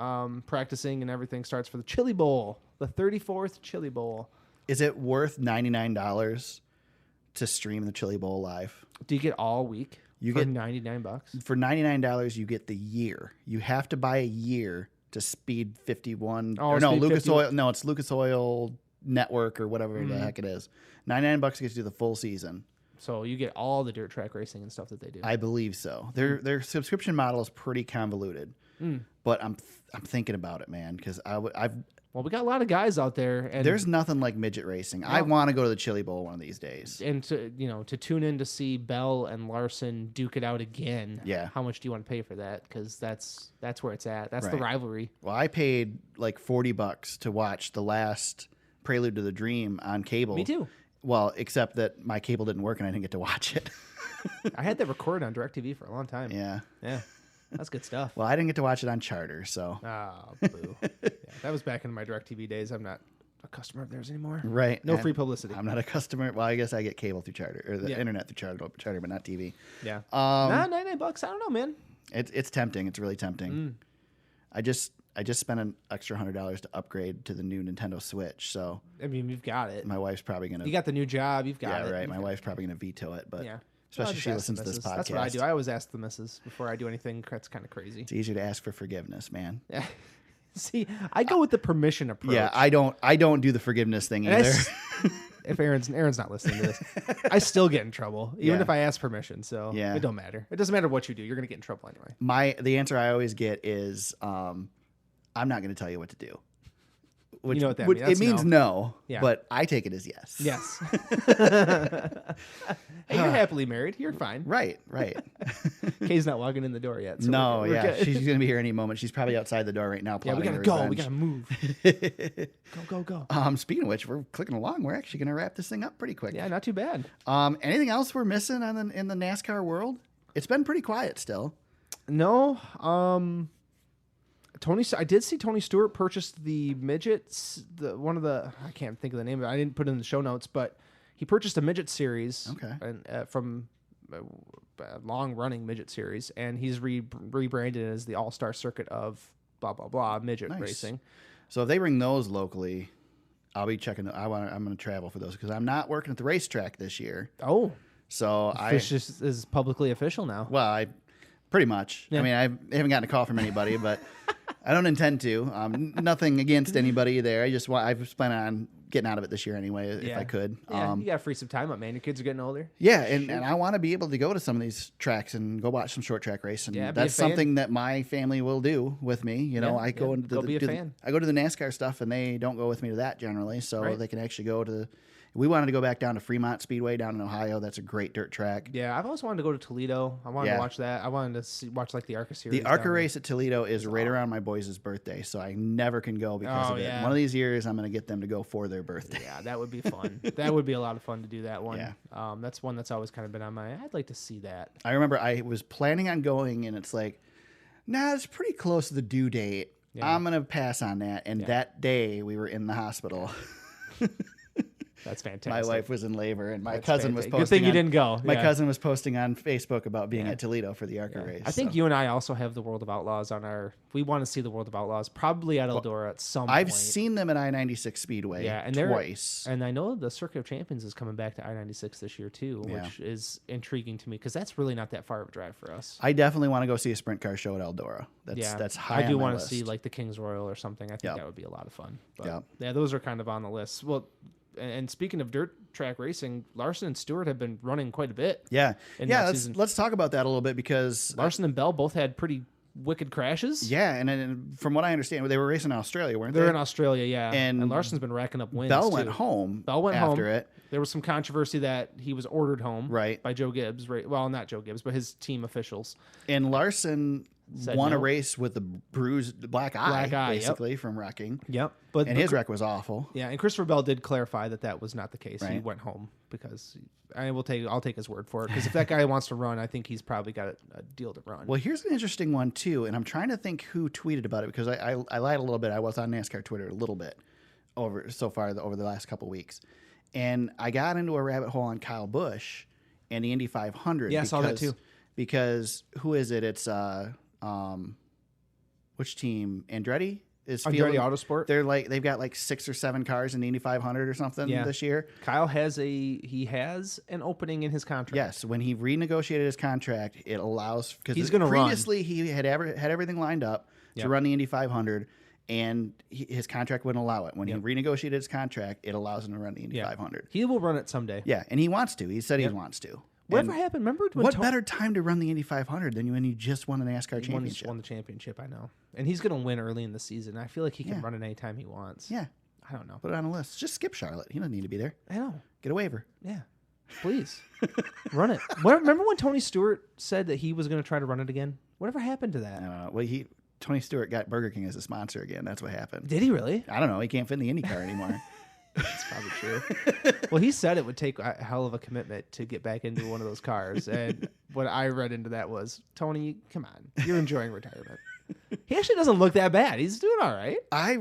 practicing and everything starts for the Chili Bowl, the 34th Chili Bowl. Is it worth $99 to stream the Chili Bowl live? Do you get all week? You for get- $99. For $99, you get the year. You have to buy a year to Speed 51. Oh, Or no, Speed Lucas 50 Oil. No, it's Lucas Oil Network or whatever the heck it is. $99 gets you the full season. So you get all the dirt track racing and stuff that they do. I believe so. Their subscription model is pretty convoluted, but I'm thinking about it, man, because Well, we got a lot of guys out there, and there's nothing like midget racing. I want to go to the Chili Bowl one of these days. and to tune in to see Bell and Larson duke it out again. Yeah. How much do you want to pay for that? Because that's where it's at. That's the Right. rivalry. Well, I paid like $40 to watch the last Prelude to the Dream on cable. Me too. Well, except that my cable didn't work and I didn't get to watch it. I had that recorded on DirecTV for a long time. Yeah. Yeah. That's good stuff. Well, I didn't get to watch it on Charter, so. Oh, boo. Yeah, that was back in my DirecTV days. I'm not a customer of theirs anymore. Right. No and free publicity. I'm not a customer. Well, I guess I get cable through Charter or the Yeah. internet through Charter, but not TV. Yeah. Um, $99. I don't know, man. It's tempting. It's really tempting. I just spent an extra $100 to upgrade to the new Nintendo Switch, so I mean, you've got it. my wife's probably gonna. You got the new job. You've got yeah, it. right. My wife's probably gonna veto it, but Yeah. especially Well, if just she ask listens the to this missus. podcast. That's what I do. I always ask the missus before I do anything. That's kind of crazy. It's easier to ask for forgiveness, man. Yeah. See, I go with the permission approach. Yeah, I don't do the forgiveness thing And I either. s- if Aaron's not listening to this, I still get in trouble, even Yeah. if I ask permission. So Yeah. it don't matter. It doesn't matter what you do. You're gonna get in trouble anyway. The answer I always get is, I'm not going to tell you what to do. which You know what that would- means. That's it means no, Yeah. but I take it as yes. Yes. Hey, you're happily married. You're fine. Right. Kay's not walking in the door yet. So No, we're yeah, good. she's gonna be here any moment. She's probably outside the door right now. Yeah, we plotting gotta her go. We revenge. gotta move. Go. Speaking of which, we're clicking along. We're actually gonna wrap this thing up pretty quick. Yeah, not too bad. Anything else we're missing in the NASCAR world? It's been pretty quiet still. No. I did see Tony Stewart purchased the midgets. I can't think of the name of it. I didn't put it in the show notes, but he purchased a midget series. Okay. And from a long running midget series, and he's rebranded it as the All Star Circuit of blah blah blah midget Nice. racing. So if they bring those locally, I'll be checking. I'm going to travel for those because I'm not working at the racetrack this year. Oh, So Fish is publicly official now. I pretty much. Yeah. I mean, I haven't gotten a call from anybody, but I don't intend to. Nothing against anybody there. I was planning on getting out of it this year anyway, if I could. Yeah, you got to free some time up, man. Your kids are getting older. Yeah, and I want to be able to go to some of these tracks and go watch some short track racing. Yeah, be that's a fan. something that my family will do with me. You know, Yeah, I go yeah. into Go be a fan. I go to the NASCAR stuff, and they don't go with me to that generally, so Right. they can actually go to. We wanted to go back down to Fremont Speedway down in Ohio. That's a great dirt track. Yeah, I've always wanted to go to Toledo. I wanted Yeah. to watch that. I wanted to watch like the ARCA series. The ARCA down race at Toledo is right around my boys' birthday, so I never can go because Oh, of it. yeah. One of these years, I'm going to get them to go for their birthday. there. Yeah, that would be fun. That would be a lot of fun to do that one. Yeah. That's one that's always kind of been on my. I'd like to see that. I remember I was planning on going, and it's like, nah, it's pretty close to the due date. Yeah. I'm going to pass on that. And that day, we were in the hospital. That's fantastic. My wife was in labor, and my That's cousin was fantastic. posting. Good thing you didn't go. My Yeah. cousin was posting on Facebook about being at Toledo for the ARCA race. I think so. you and I also have the World of Outlaws on our. We want to see the World of Outlaws probably at Eldora at some point. I've seen them at I-96 Speedway and twice. And I know the Circuit of Champions is coming back to I-96 this year too, Yeah. which is intriguing to me because that's really not that far of a drive for us. I definitely want to go see a sprint car show at Eldora. That's high. I do want to see like the King's Royal or something. I think Yep. that would be a lot of fun. But Yep. yeah, those are kind of on the list. Well, and speaking of dirt track racing, Larson and Stewart have been running quite a bit. Yeah, in yeah. that Let's season. let's talk about that a little bit because Larson and Bell both had pretty wicked crashes. yeah, and from what I understand, they were racing in Australia, weren't They're they? in Australia, yeah. And Larson's been racking up wins. Bell too. went home. Bell went after home. it. There was some controversy that he was ordered home Right. by Joe Gibbs. Right? Well, not Joe Gibbs, but his team officials. And Larson Said won a no. race with a bruised black eye, Black eye, yep. basically from wrecking. Yep. But And his wreck was awful. yeah, and Christopher Bell did clarify that that was not the case. He Right. went home because I'll take his word for it. Because if that guy wants to run, I think he's probably got a deal to run. Well, here's an interesting one too, and I'm trying to think who tweeted about it because I lied a little bit. I was on NASCAR Twitter a little bit over the last couple weeks, and I got into a rabbit hole on Kyle Busch and the Indy 500. Yeah, I saw that too. Because who is it? It's which team? Andretti is Andretti fielding- Autosport. They've got like 6 or 7 cars in the Indy 500 or something Yeah. this year. Kyle has an opening in his contract. Yes, when he renegotiated his contract, it allows because He's gonna run. previously he had everything lined up to Yep. run the Indy 500, and his contract wouldn't allow it. When he renegotiated his contract, it allows him to run the Indy 500. He will run it someday. Yeah, and he wants to. He said he wants to. Whatever And happened? Remember when what better time to run the Indy 500 than when you just won the NASCAR He won championship? the championship, I know. And he's going to win early in the season. I feel like he can Yeah. run it anytime he wants. Yeah, I don't know. put it on a list. Just skip Charlotte. He doesn't need to be there. I know. Get a waiver. Yeah. Please. Run it. Remember when Tony Stewart said that he was going to try to run it again? Whatever happened to that? Well, Tony Stewart got Burger King as a sponsor again. That's what happened. Did he really? I don't know. He can't fit in the Indy car anymore. That's probably true. Well, he said it would take a hell of a commitment to get back into one of those cars. And what I read into that was, Tony, come on. You're enjoying retirement. He actually doesn't look that bad. He's doing all right. I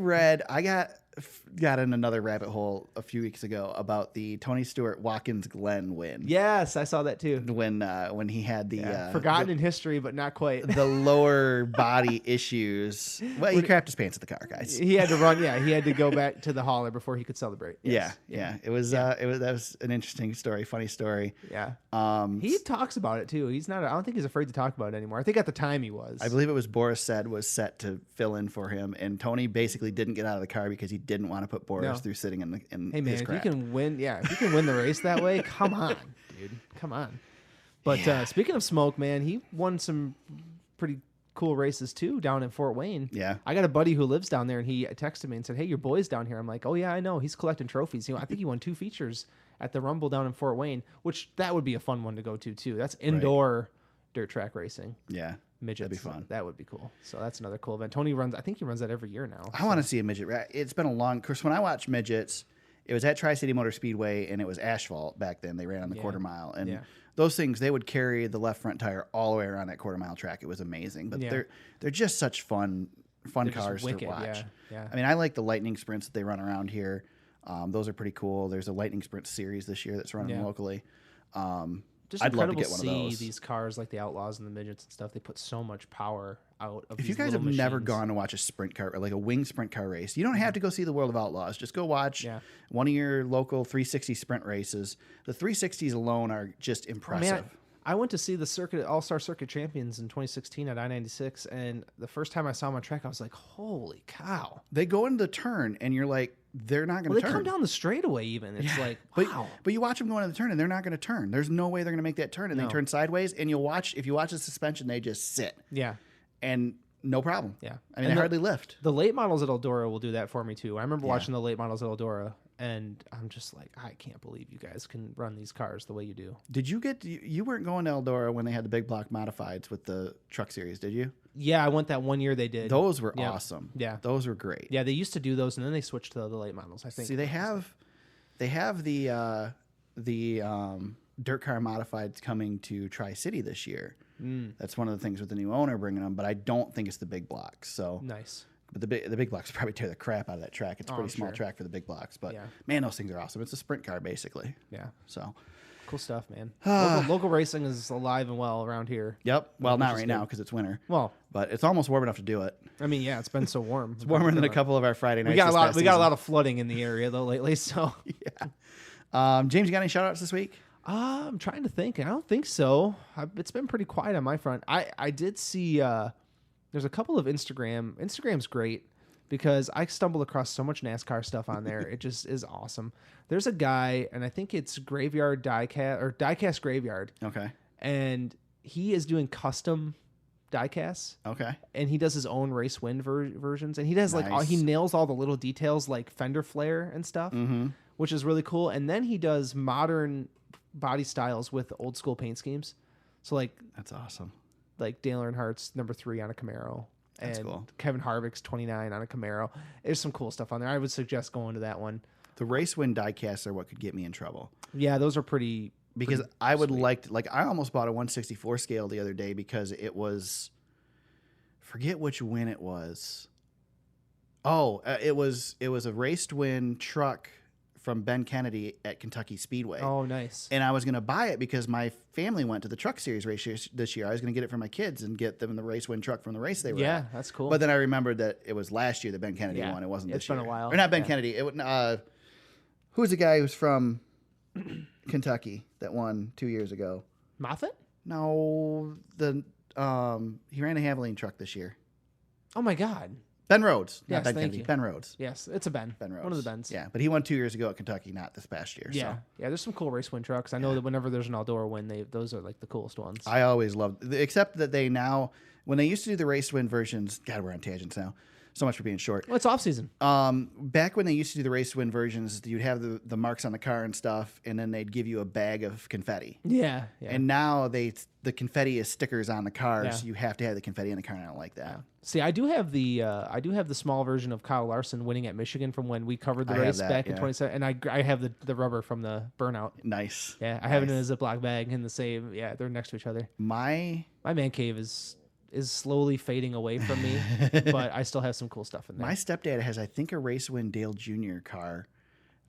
got in another rabbit hole a few weeks ago about the Tony Stewart Watkins Glen win. Yes, I saw that too. When he had the Forgotten in history, but not quite. the lower body issues. Well, he crapped his pants at the car, guys. He had to run. Yeah, he had to go back to the hauler before he could celebrate. Yes. Yeah. It was that was an interesting story, funny story. Yeah. He He talks about it too. He's not. I don't think he's afraid to talk about it anymore. I think at the time he was. I believe it was Boris said was set to fill in for him, and Tony basically didn't get out of the car because he didn't want to put Boris No. through sitting in Hey man, his if you crap. can win, if you can win the race that way, come on, dude, come on. But speaking of smoke, man, he won some pretty cool races too down in Fort Wayne. Yeah. I got a buddy who lives down there, and he texted me and said, "Hey, your boy's down here." I'm like, "Oh yeah, I know. He's collecting trophies. I think he won 2 features at the Rumble down in Fort Wayne, which that would be a fun one to go to too. That's indoor dirt track racing. Yeah. Midgets. That'd be fun. That would be cool. So that's another cool event. Tony runs. I think he runs that every year now. I want to see a midget. It's been a long course. When I watched midgets, it was at Tri-City Motor Speedway, and it was asphalt back then. They ran on the quarter mile, and those things, they would carry the left front tire all the way around that quarter mile track. It was amazing. But they're just such fun cars to watch. Yeah. I mean, I like the lightning sprints that they run around here. Those are pretty cool. There's a lightning sprint series this year that's running locally. Just I'd love to incredible get one of see those. these cars like the Outlaws and the Midgets and stuff. They put so much power out of If these you guys have little never machines. gone to watch a sprint car or like a wing sprint car race, you don't have to go see the World of Outlaws. Just go watch one of your local 360 sprint races. The 360s alone are just impressive. Man, I went to see the circuit All-Star Circuit Champions in 2016 at I-96, and the first time I saw them on track, I was like, "Holy cow!" They go into the turn, and you're like, they're not going to Well, they turn. come down the straightaway even. It's like, wow. But you watch them go into the turn, and they're not going to turn. There's no way they're going to make that turn, and they turn sideways. And if you watch the suspension, they just sit. Yeah. And no problem. Yeah. I mean, they hardly lift. The late models at Eldora will do that for me too. I remember watching the late models at Eldora, and I'm just like, I can't believe you guys can run these cars the way you do. Did you you weren't going to Eldora when they had the big block modifieds with the truck series, did you? Yeah, I went that one year they did. Those were awesome. Yeah. Those were great. Yeah, they used to do those, and then they switched to the late models, I think. See, they have the dirt car modifieds coming to Tri-City this year. That's one of the things with the new owner bringing them, but I don't think it's the big blocks. So Nice. But the big blocks probably tear the crap out of that track. It's a pretty small track for the big blocks, but man, those things are awesome. It's a sprint car basically. Yeah. So cool stuff, man. Local racing is alive and well around here. Yep. Well, not right now because it's winter. Well, but it's almost warm enough to do it. I mean, yeah, it's been so warm. It's warmer than a couple of our Friday nights. We got a lot of flooding in the area though lately. So James, you got any shout outs this week? I'm trying to think. I don't think so. It's been pretty quiet on my front. I did see there's a couple of Instagram's great because I stumbled across so much NASCAR stuff on there. It just is awesome. There's a guy, and I think it's Graveyard Diecast or Diecast Graveyard. Okay. And he is doing custom diecasts. Okay. And he does his own race wind versions, and he does Nice. he nails all the little details like fender flare and stuff, which is really cool. And then he does modern body styles with old school paint schemes. So that's awesome. Like Dale Earnhardt's number 3 on a Camaro. That's and cool. Kevin Harvick's 29 on a Camaro. There's some cool stuff on there. I would suggest going to that one. The race wind diecasts are what could get me in trouble. Yeah, those are pretty. Because I would sweet. I almost bought a 164 scale the other day because it was, forget which win it was. Oh, it was a raced win truck from Ben Kennedy at Kentucky Speedway. Oh, nice. And I was going to buy it because my family went to the truck series race this year. I was going to get it for my kids and get them the race win truck from the race they were at. Yeah, that's cool. But then I remembered that it was last year that Ben Kennedy won. It wasn't this year. It's been a while. Or not Ben Kennedy. Who's the guy who's from Kentucky that won 2 years ago? Moffitt? No, he ran a Havoline truck this year. Oh my God. Ben Rhodes. Yes, Not Ben thank Kennedy. you. Ben Rhodes. Yes, it's a Ben. Ben Rhodes. One of the Bens. Yeah, but he won 2 years ago at Kentucky, not this past year. Yeah. So. Yeah, there's some cool race win trucks. I know that whenever there's an Eldora win, those are like the coolest ones. I always loved, except that they now, when they used to do the race win versions, God, we're on tangents now. So much for being short. Well, it's off season. Back when they used to do the race win versions, you'd have the marks on the car and stuff, and then they'd give you a bag of confetti. Yeah. And now the confetti is stickers on the cars. Yeah. So you have to have the confetti in the car, and I don't like that. See, I do have the small version of Kyle Larson winning at Michigan from when we covered the race back in 2017, and I have the rubber from the burnout. Nice. Yeah, I have it in a Ziploc bag in the same. Yeah, they're next to each other. My man cave is slowly fading away from me, but I still have some cool stuff in there. My stepdad has, I think, a Race Win Dale Jr. car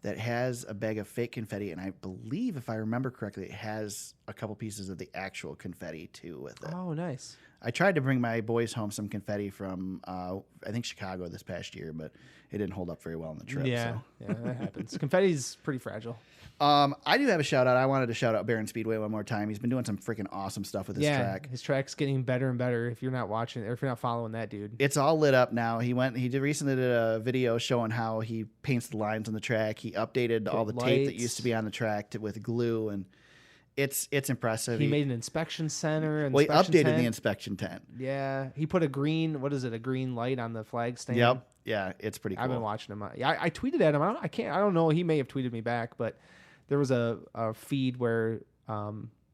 that has a bag of fake confetti, and I believe, if I remember correctly, it has a couple pieces of the actual confetti too with it. Oh, nice. I tried to bring my boys home some confetti from, I think, Chicago this past year, but it didn't hold up very well on the trip. Yeah, yeah, that happens. Confetti's pretty fragile. I do have a shout out. I wanted to shout out Barron Speedway one more time. He's been doing some freaking awesome stuff with his track. His track's getting better and better. If you're not watching, or if you're not following that dude, It's all lit up now. He recently did a video showing how he paints the lines on the track. He updated all the tape that lights. used to be on the track with glue, and It's impressive. He made an inspection center. Well, he updated tent. the inspection tent. Yeah, he put a green light on the flag stand. Yep. Yeah, it's pretty cool. I've been watching him. I tweeted at him. I don't know. He may have tweeted me back, but there was a feed where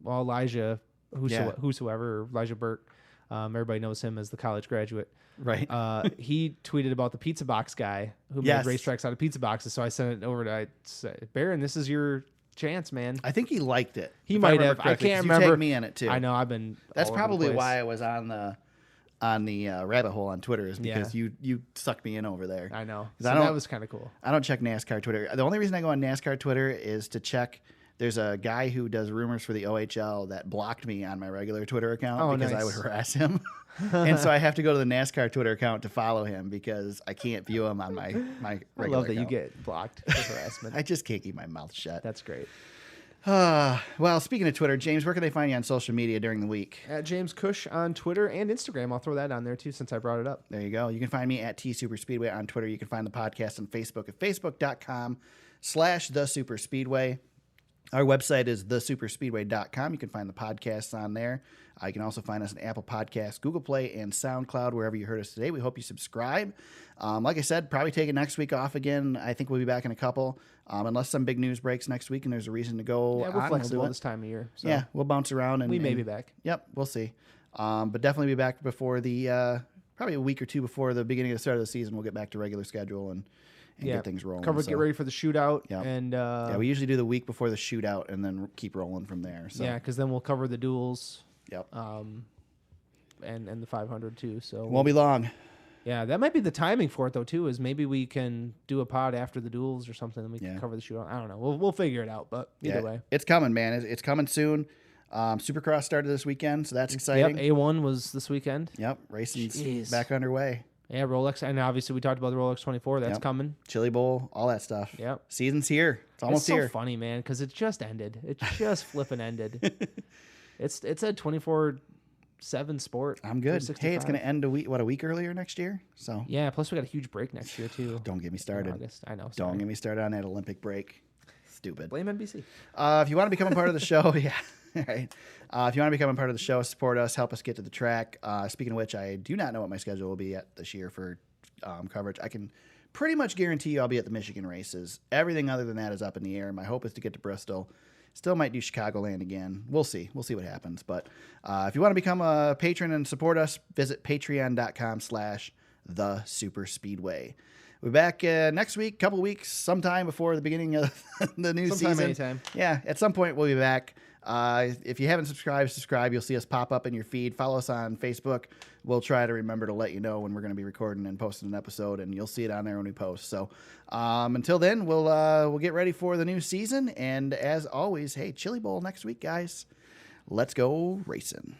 Elijah, whosoever, Elijah Burke, everybody knows him as the college graduate. Right. He tweeted about the pizza box guy who Yes. made racetracks out of pizza boxes. So I sent it over to Baron. This is your chance, man. I think he liked it. He if might remember have. I correctly, can't 'cause remember. You tagged me in it too. I know. I've been. That's all over the probably place. why I was on the rabbit hole on Twitter, is because you sucked me in over there. I know. 'Cause So I don't- that was kind of cool. I don't check NASCAR Twitter. The only reason I go on NASCAR Twitter is to check. There's a guy who does rumors for the OHL that blocked me on my regular Twitter account because I nice. would harass him. And so I have to go to the NASCAR Twitter account to follow him because I can't view him on my regular I love that you account. get blocked for harassment. I just can't keep my mouth shut. That's great. Well, speaking of Twitter, James, where can they find you on social media during the week? At James Cush on Twitter and Instagram. I'll throw that on there too since I brought it up. There you go. You can find me at TSuperspeedway on Twitter. You can find the podcast on Facebook at facebook.com/thesuperspeedway. Our website is thesuperspeedway.com. You can find the podcasts on there. You can also find us on Apple Podcasts, Google Play, and SoundCloud, wherever you heard us today. We hope you subscribe. Like I said, probably taking next week off again. I think we'll be back in a couple, unless some big news breaks next week and there's a reason to go Yeah, we're on, flexible we'll do it. this time of year. So Yeah, we'll bounce around. And we may be back. Yep, we'll see. But definitely be back before the probably a week or two before the beginning of the start of the season. We'll get back to regular schedule and get things rolling. Get ready for the shootout. Yep. And yeah, we usually do the week before the shootout and then keep rolling from there. So yeah, because then we'll cover the duels. Yep. And the 500 too. So Won't be long. yeah, that might be the timing for it though too. Is maybe we can do a pod after the duels or something, and we can cover the shootout. I don't know. We'll figure it out. But either way, it's coming, man. It's coming soon. Supercross started this weekend, so that's exciting. Yep, A1 was this weekend. Yep, racing's Jeez. back underway. Yeah, Rolex, and obviously we talked about the Rolex 24. That's Yep. coming. Chili Bowl, all that stuff. Yep. Season's here. It's almost It's so here. funny, man, because it just ended. It just flipping ended. It's a 24/7 sport. I'm good. Hey, it's 365. going to end a week earlier next year. So Yeah, plus we got a huge break next year too. don't get me in started. August. I know. Don't sorry. get me started on that Olympic break. Stupid. Blame NBC. If you want to become a part of the show, yeah. All right. If you want to become a part of the show, support us, help us get to the track. Speaking of which, I do not know what my schedule will be at this year for coverage. I can pretty much guarantee you I'll be at the Michigan races. Everything other than that is up in the air. My hope is to get to Bristol. Still might do Chicagoland again. We'll see. We'll see what happens. But if you want to become a patron and support us, visit patreon.com/thesuperspeedway. We'll be back next week, couple weeks, sometime before the beginning of the new season. Anytime. Yeah, at some point we'll be back. If you haven't subscribe. You'll see us pop up in your feed. Follow us on Facebook. We'll try to remember to let you know when we're going to be recording and posting an episode, and you'll see it on there when we post. So until then, we'll get ready for the new season. And as always, hey, Chili Bowl next week, guys. Let's go racing.